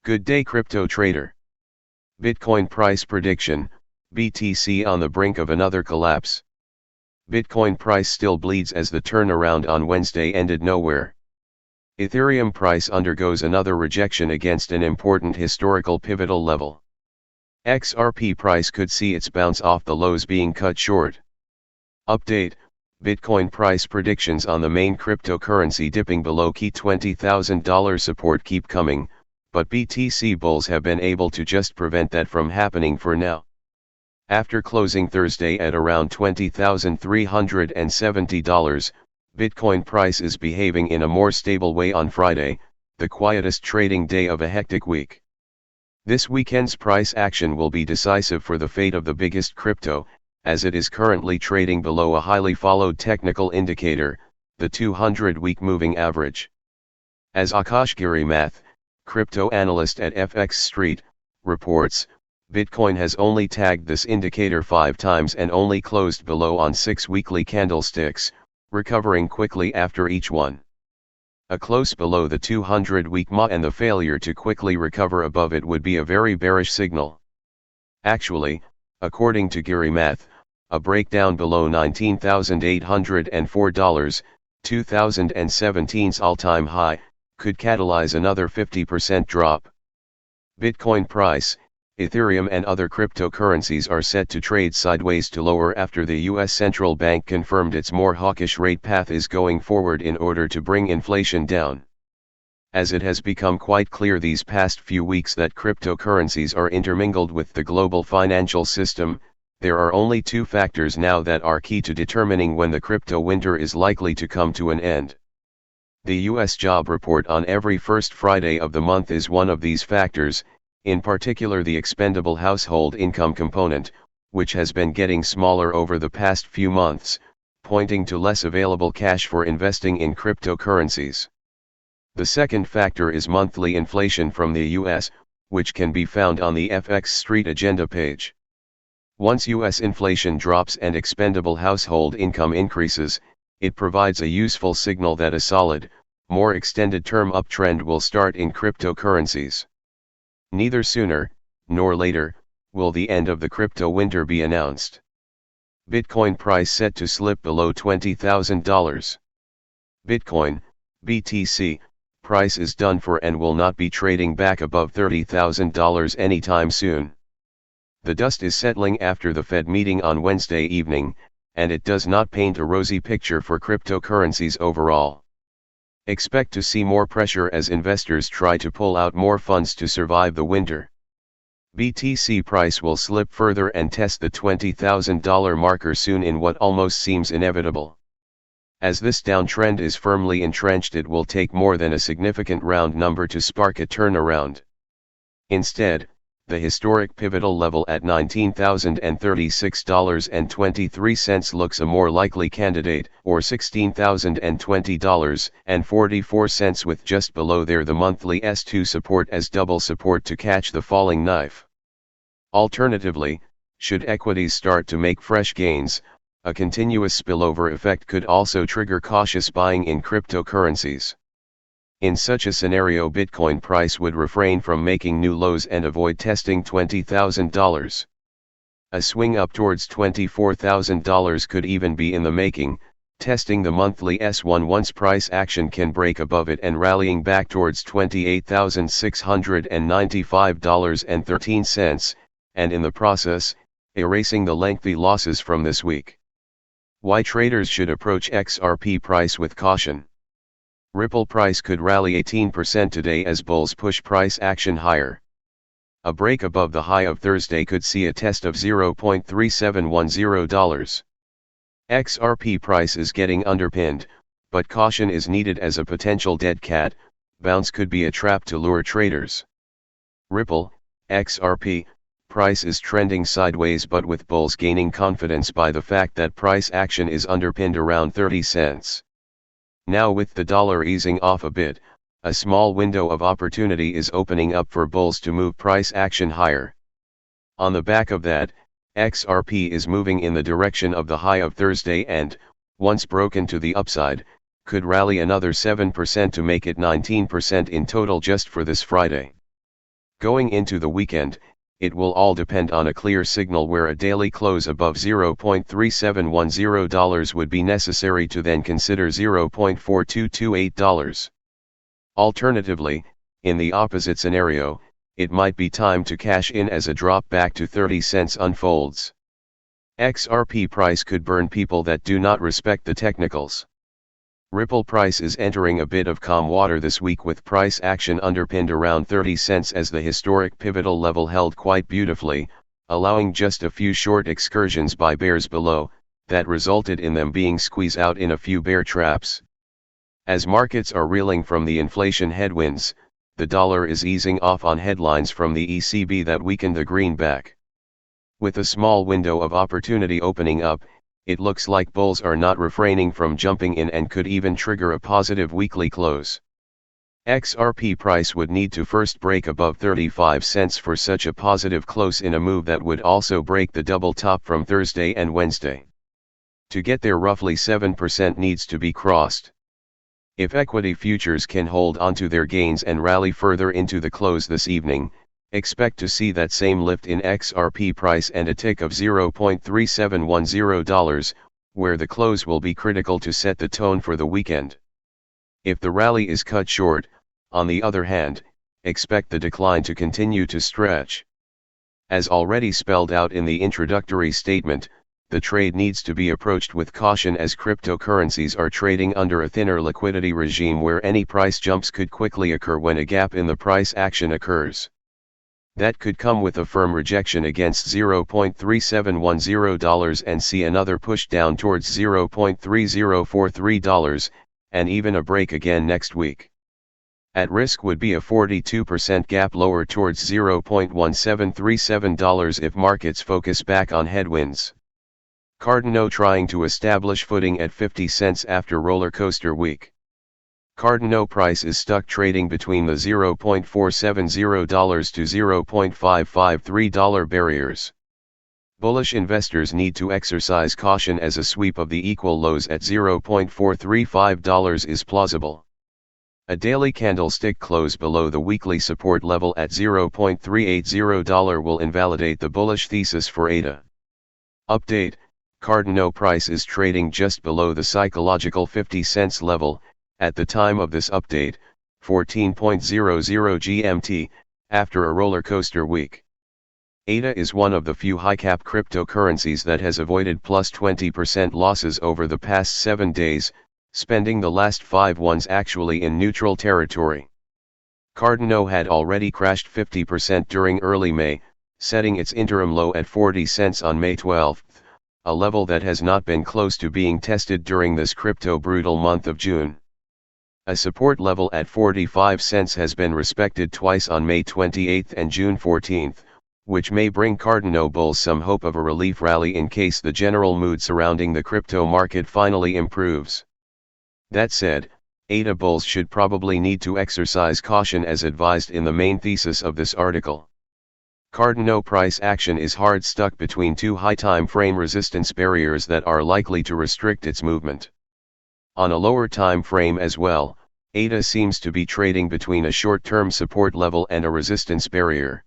Good day, crypto trader. Bitcoin price prediction: BTC on the brink of another collapse. Bitcoin price still bleeds as the turnaround on Wednesday ended nowhere. Ethereum price undergoes another rejection against an important historical pivotal level. XRP price could see its bounce off the lows being cut short. Update: Bitcoin price predictions on the main cryptocurrency dipping below key $20,000 support keep coming, but BTC bulls have been able to just prevent that from happening for now. After closing Thursday at around $20,370, Bitcoin price is behaving in a more stable way on Friday, the quietest trading day of a hectic week. This weekend's price action will be decisive for the fate of the biggest crypto, as it is currently trading below a highly followed technical indicator, the 200-week moving average. As Akash Girimath, crypto analyst at FX Street, reports, Bitcoin has only tagged this indicator 5 times and only closed below on 6 weekly candlesticks, recovering quickly after each one. A close below the 200-week MA and the failure to quickly recover above it would be a very bearish signal. Actually, according to Girimath, a breakdown below $19,804, 2017's all-time high, could catalyze another 50% drop. Bitcoin price, Ethereum and other cryptocurrencies are set to trade sideways to lower after the U.S. central bank confirmed its more hawkish rate path is going forward in order to bring inflation down. As it has become quite clear these past few weeks that cryptocurrencies are intermingled with the global financial system, there are only 2 factors now that are key to determining when the crypto winter is likely to come to an end. The U.S. job report on every first Friday of the month is one of these factors, in particular the expendable household income component, which has been getting smaller over the past few months, pointing to less available cash for investing in cryptocurrencies. The second factor is monthly inflation from the U.S., which can be found on the FX Street agenda page. Once U.S. inflation drops and expendable household income increases, it provides a useful signal that a solid, more extended-term uptrend will start in cryptocurrencies. Neither sooner, nor later, will the end of the crypto winter be announced. Bitcoin price set to slip below $20,000. Bitcoin, BTC, price is done for and will not be trading back above $30,000 anytime soon. The dust is settling after the Fed meeting on Wednesday evening, and it does not paint a rosy picture for cryptocurrencies overall. Expect to see more pressure as investors try to pull out more funds to survive the winter. BTC price will slip further and test the $20,000 marker soon in what almost seems inevitable. As this downtrend is firmly entrenched, it will take more than a significant round number to spark a turnaround. Instead, the historic pivotal level at $19,036.23 looks a more likely candidate, or $16,020.44, with just below there the monthly S2 support as double support to catch the falling knife. Alternatively, should equities start to make fresh gains, a continuous spillover effect could also trigger cautious buying in cryptocurrencies. In such a scenario, Bitcoin price would refrain from making new lows and avoid testing $20,000. A swing up towards $24,000 could even be in the making, testing the monthly S1 once price action can break above it and rallying back towards $28,695.13, and in the process, erasing the lengthy losses from this week. Why traders should approach XRP price with caution. Ripple price could rally 18% today as bulls push price action higher. A break above the high of Thursday could see a test of $0.3710. XRP price is getting underpinned, but caution is needed as a potential dead cat bounce could be a trap to lure traders. Ripple, XRP, price is trending sideways, but with bulls gaining confidence by the fact that price action is underpinned around 30 cents. Now with the dollar easing off a bit, a small window of opportunity is opening up for bulls to move price action higher. On the back of that, XRP is moving in the direction of the high of Thursday and, once broken to the upside, could rally another 7% to make it 19% in total just for this Friday. Going into the weekend, it will all depend on a clear signal where a daily close above $0.3710 would be necessary to then consider $0.4228. Alternatively, in the opposite scenario, it might be time to cash in as a drop back to 30 cents unfolds. XRP price could burn people that do not respect the technicals. Ripple price is entering a bit of calm water this week with price action underpinned around 30 cents as the historic pivotal level held quite beautifully, allowing just a few short excursions by bears below, that resulted in them being squeezed out in a few bear traps. As markets are reeling from the inflation headwinds, the dollar is easing off on headlines from the ECB that weakened the greenback. With a small window of opportunity opening up, it looks like bulls are not refraining from jumping in and could even trigger a positive weekly close. XRP price would need to first break above 35 cents for such a positive close in a move that would also break the double top from Thursday and Wednesday. To get there, roughly 7% needs to be crossed. If equity futures can hold onto their gains and rally further into the close this evening, expect to see that same lift in XRP price and a tick of $0.3710, where the close will be critical to set the tone for the weekend. If the rally is cut short, on the other hand, expect the decline to continue to stretch. As already spelled out in the introductory statement, the trade needs to be approached with caution as cryptocurrencies are trading under a thinner liquidity regime where any price jumps could quickly occur when a gap in the price action occurs. That could come with a firm rejection against $0.3710 and see another push down towards $0.3043, and even a break again next week. At risk would be a 42% gap lower towards $0.1737 if markets focus back on headwinds. Cardano trying to establish footing at 50 cents after roller coaster week. Cardano price is stuck trading between the $0.470 to $0.553 barriers. Bullish investors need to exercise caution as a sweep of the equal lows at $0.435 is plausible. A daily candlestick close below the weekly support level at $0.380 will invalidate the bullish thesis for ADA. Update: Cardano price is trading just below the psychological 50 cents level, at the time of this update, 14:00 GMT, after a roller coaster week. ADA is one of the few high-cap cryptocurrencies that has avoided plus 20% losses over the past 7 days, spending the last 5 ones actually in neutral territory. Cardano had already crashed 50% during early May, setting its interim low at 40 cents on May 12, a level that has not been close to being tested during this crypto-brutal month of June. A support level at 45 cents has been respected twice on May 28 and June 14, which may bring Cardano bulls some hope of a relief rally in case the general mood surrounding the crypto market finally improves. That said, ADA bulls should probably need to exercise caution as advised in the main thesis of this article. Cardano price action is hard stuck between two high time frame resistance barriers that are likely to restrict its movement. On a lower time frame as well, ADA seems to be trading between a short-term support level and a resistance barrier.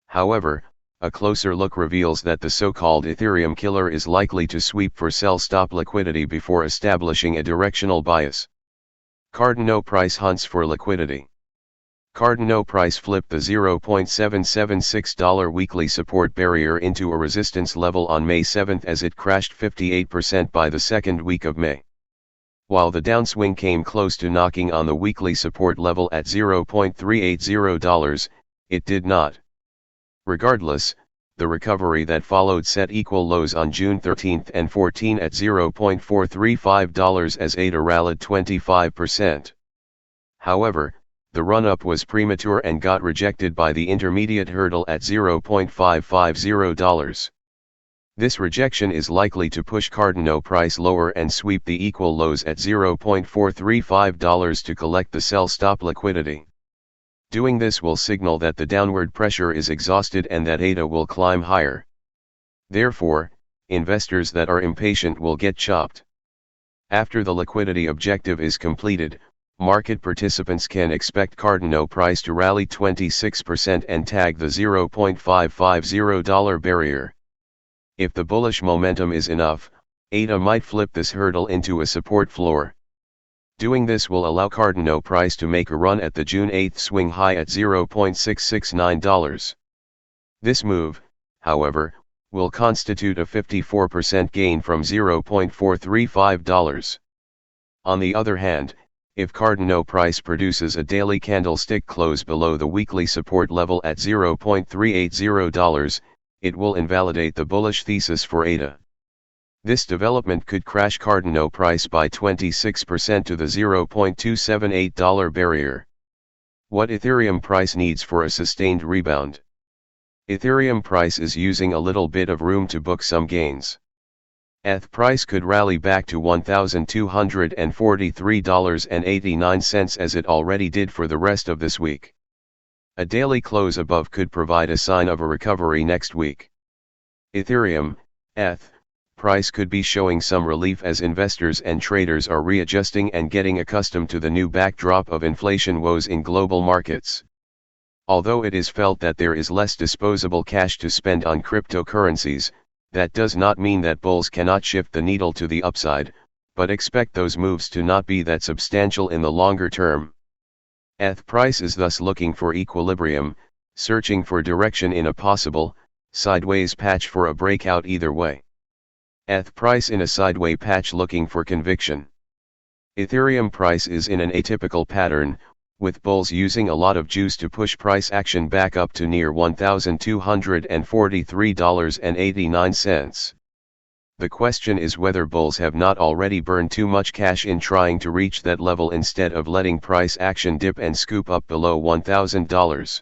However, a closer look reveals that the so-called Ethereum killer is likely to sweep for sell stop liquidity before establishing a directional bias. Cardano price hunts for liquidity. Cardano price flipped the $0.776 weekly support barrier into a resistance level on May 7 as it crashed 58% by the second week of May. While the downswing came close to knocking on the weekly support level at $0.380, it did not. Regardless, the recovery that followed set equal lows on June 13 and 14 at $0.435 as ADA rallied 25%. However, the run-up was premature and got rejected by the intermediate hurdle at $0.550. This rejection is likely to push Cardano price lower and sweep the equal lows at $0.435 to collect the sell stop liquidity. Doing this will signal that the downward pressure is exhausted and that ADA will climb higher. Therefore, investors that are impatient will get chopped. After the liquidity objective is completed, market participants can expect Cardano price to rally 26% and tag the $0.550 barrier. If the bullish momentum is enough, ADA might flip this hurdle into a support floor. Doing this will allow Cardano price to make a run at the June 8 swing high at $0.669. This move, however, will constitute a 54% gain from $0.435. On the other hand, if Cardano price produces a daily candlestick close below the weekly support level at $0.380, it will invalidate the bullish thesis for ADA. This development could crash Cardano price by 26% to the $0.278 barrier. What Ethereum price needs for a sustained rebound? Ethereum price is using a little bit of room to book some gains. ETH price could rally back to $1,243.89 as it already did for the rest of this week. A daily close above could provide a sign of a recovery next week. Ethereum, ETH, price could be showing some relief as investors and traders are readjusting and getting accustomed to the new backdrop of inflation woes in global markets. Although it is felt that there is less disposable cash to spend on cryptocurrencies, that does not mean that bulls cannot shift the needle to the upside, but expect those moves to not be that substantial in the longer term. ETH price is thus looking for equilibrium, searching for direction in a possible, sideways patch for a breakout either way. ETH price in a sideways patch looking for conviction. Ethereum price is in an atypical pattern, with bulls using a lot of juice to push price action back up to near $1,243.89. The question is whether bulls have not already burned too much cash in trying to reach that level instead of letting price action dip and scoop up below $1,000.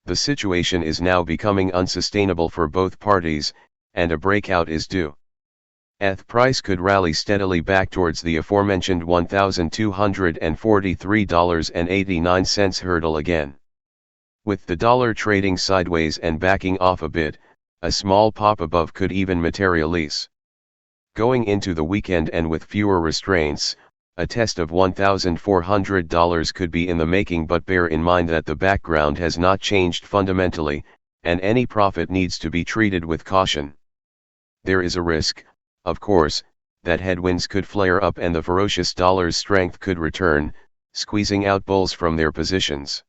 The situation is now becoming unsustainable for both parties, and a breakout is due. ETH price could rally steadily back towards the aforementioned $1,243.89 hurdle again. With the dollar trading sideways and backing off a bit, a small pop above could even materialize. Going into the weekend and with fewer restraints, a test of $1,400 could be in the making, but bear in mind that the background has not changed fundamentally, and any profit needs to be treated with caution. There is a risk, of course, that headwinds could flare up and the ferocious dollar's strength could return, squeezing out bulls from their positions.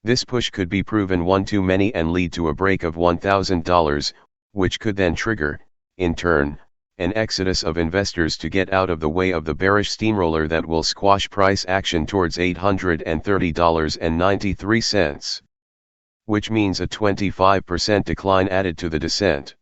This push could be proven one too many and lead to a break of $1,000, which could then trigger, in turn, an exodus of investors to get out of the way of the bearish steamroller that will squash price action towards $830.93. Which means a 25% decline added to the descent.